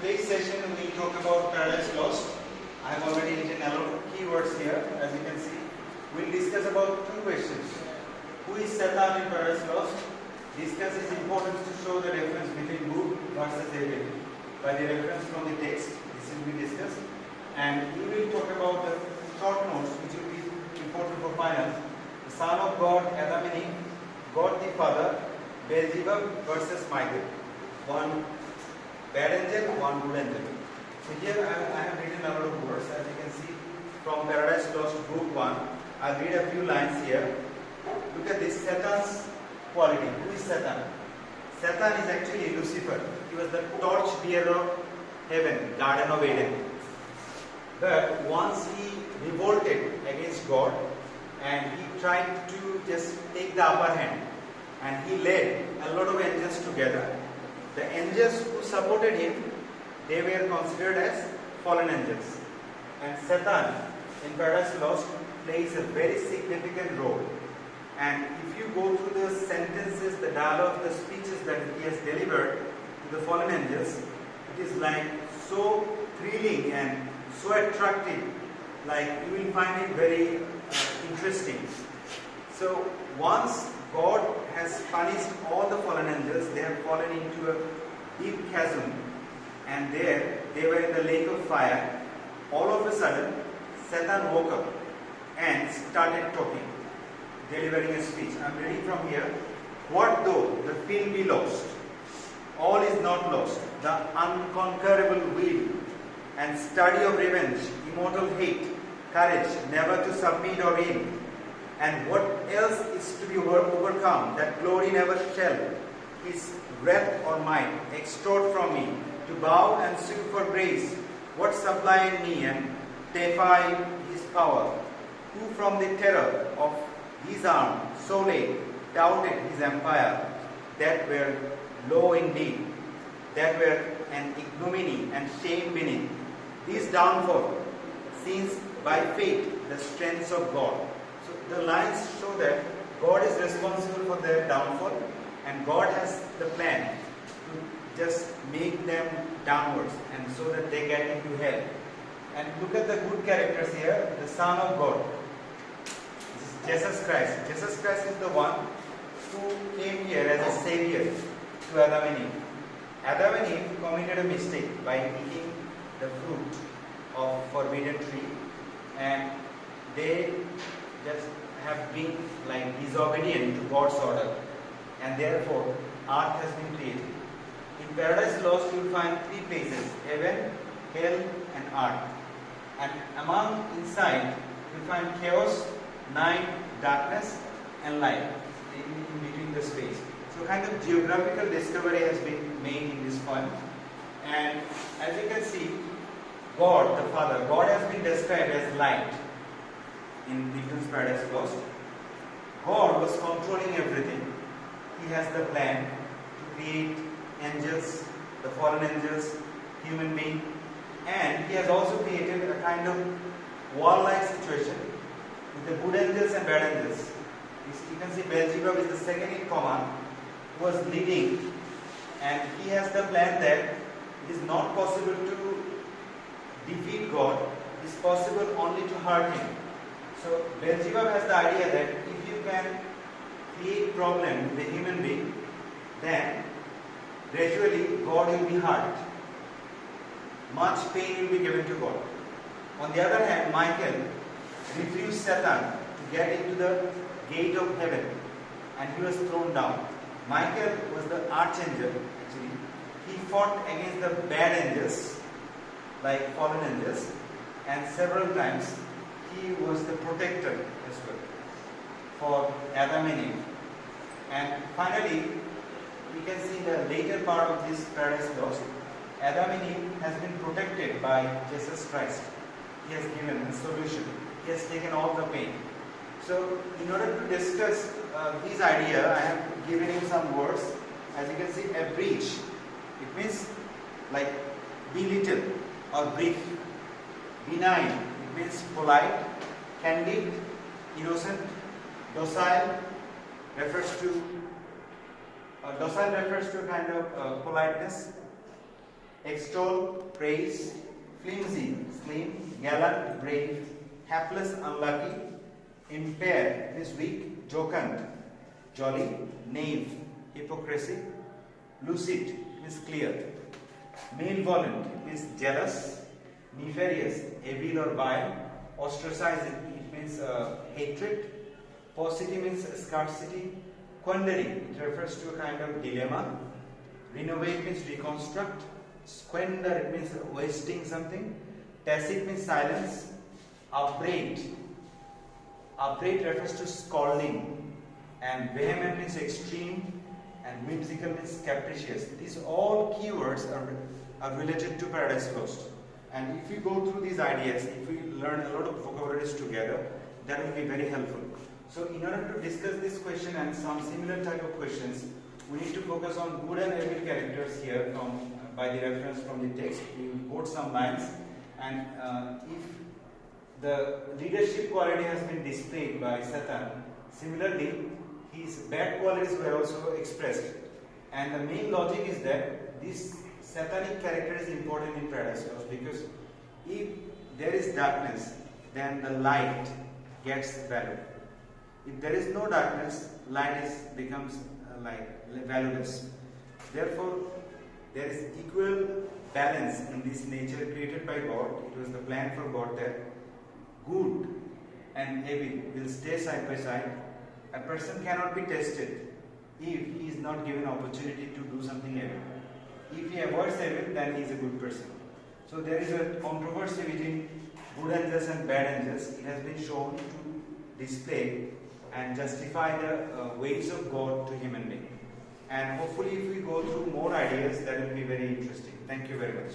today's session we will talk about Paradise Lost. I have already written a lot of keywords here, as you can see. We will discuss about two questions. Who is Satan in Paradise Lost? Discuss its importance to show the difference between good versus evil by the reference from the text. This will be discussed. And we will talk about the short notes which will be important for finals. The Son of God, Adam and Eve, God the Father, Beelzebub versus Michael. One bad angel, one good angel. So here I have written a lot of words, as you can see from Paradise Lost book 1. I'll read a few lines here. Look at this, Satan's quality. Who is Satan? Satan is actually Lucifer. He was the torch bearer of heaven, Garden of Eden. But once he revolted against God and he tried to just take the upper hand, and he led a lot of angels together. The angels who supported him, they were considered as fallen angels. And Satan in Paradise Lost plays a very significant role. And if you go through the sentences, the dialogue, the speeches that he has delivered to the fallen angels, it is like so thrilling and so attractive, like you will find it very interesting. So once God has punished all the fallen angels, they have fallen into a deep chasm, and there they were in the lake of fire. All of a sudden, Satan woke up and started talking, delivering a speech. I am reading from here. What though the field be lost? All is not lost. The unconquerable will and study of revenge, immortal hate, courage, never to submit or yield. And what else is to be overcome, that glory never shall, his wrath or might extort from me, to bow and sue for grace, what supply in me and defy his power, who from the terror of his arm so late doubted his empire, that were low indeed, that were an ignominy and shame beneath, this downfall, since by fate the strength of God. So the lines show that God is responsible for their downfall, and God has the plan to just make them downwards, and so that they get into hell. And look at the good characters here. The Son of God, this is Jesus Christ. Jesus Christ is the one who came here as a savior to Adam and Eve. Adam and Eve committed a mistake by eating the fruit of forbidden tree, and they just have been like disobedient to God's order, and therefore earth has been created. In Paradise Lost you will find three places: heaven, hell and earth. And among inside you will find chaos, night, darkness and light in between the space. So kind of geographical discovery has been made in this poem. And as you can see, God, the Father, God has been described as light in Milton's Paradise Lost. God was controlling everything. He has the plan to create angels, the fallen angels, human being, and he has also created a kind of war-like situation with the good angels and bad angels. You can see Beelzebub is the second in command, who was leading, and he has the plan that it is not possible to defeat God, it is possible only to hurt him. So Beelzebub has the idea that if you can create problem with the human being, then gradually God will be hurt. Much pain will be given to God. On the other hand, Michael refused Satan to get into the gate of heaven, and he was thrown down. Michael was the archangel actually. He fought against the bad angels, like fallen angels, and several times he was the protector as well for Adam and Eve. And finally, we can see in the later part of this Paradise Lost, Adam and Eve has been protected by Jesus Christ. He has given a solution. He has taken all the pain. So, in order to discuss this idea, I have given you some words. As you can see, a breach. It means like belittle or brief. Benign. It means polite, candid, innocent. Docile refers to a kind of politeness. extol, praise, flimsy, slim, gallant, brave, hapless, unlucky, impair means weak, jocund, jolly, knave, hypocrisy, lucid means clear, malevolent means jealous, nefarious, evil or vile, ostracized it means hatred, paucity means scarcity, quandary it refers to a kind of dilemma, renovate means reconstruct, squander it means wasting something, tacit means silence, upbraid refers to scalding, and vehement means extreme, and whimsical means capricious. These all keywords are related to Paradise Lost. And if we go through these ideas, if we learn a lot of vocabularies together, that will be very helpful. So in order to discuss this question and some similar type of questions, we need to focus on good and evil characters here by the reference from the text. We will quote some lines, and if the leadership quality has been displayed by Satan, similarly his bad qualities were also expressed. And the main logic is that this satanic character is important in Paradise Lost, because if there is darkness, then the light gets value. If there is no darkness, light becomes valueless. Therefore, there is equal balance in this nature created by God. It was the plan for God that good and evil will stay side by side. A person cannot be tested if he is not given opportunity to do something evil. If he avoids evil, then he is a good person. So there is a controversy between good angels and bad angels. It has been shown to display and justify the ways of God to human being. And hopefully if we go through more ideas, that will be very interesting. Thank you very much.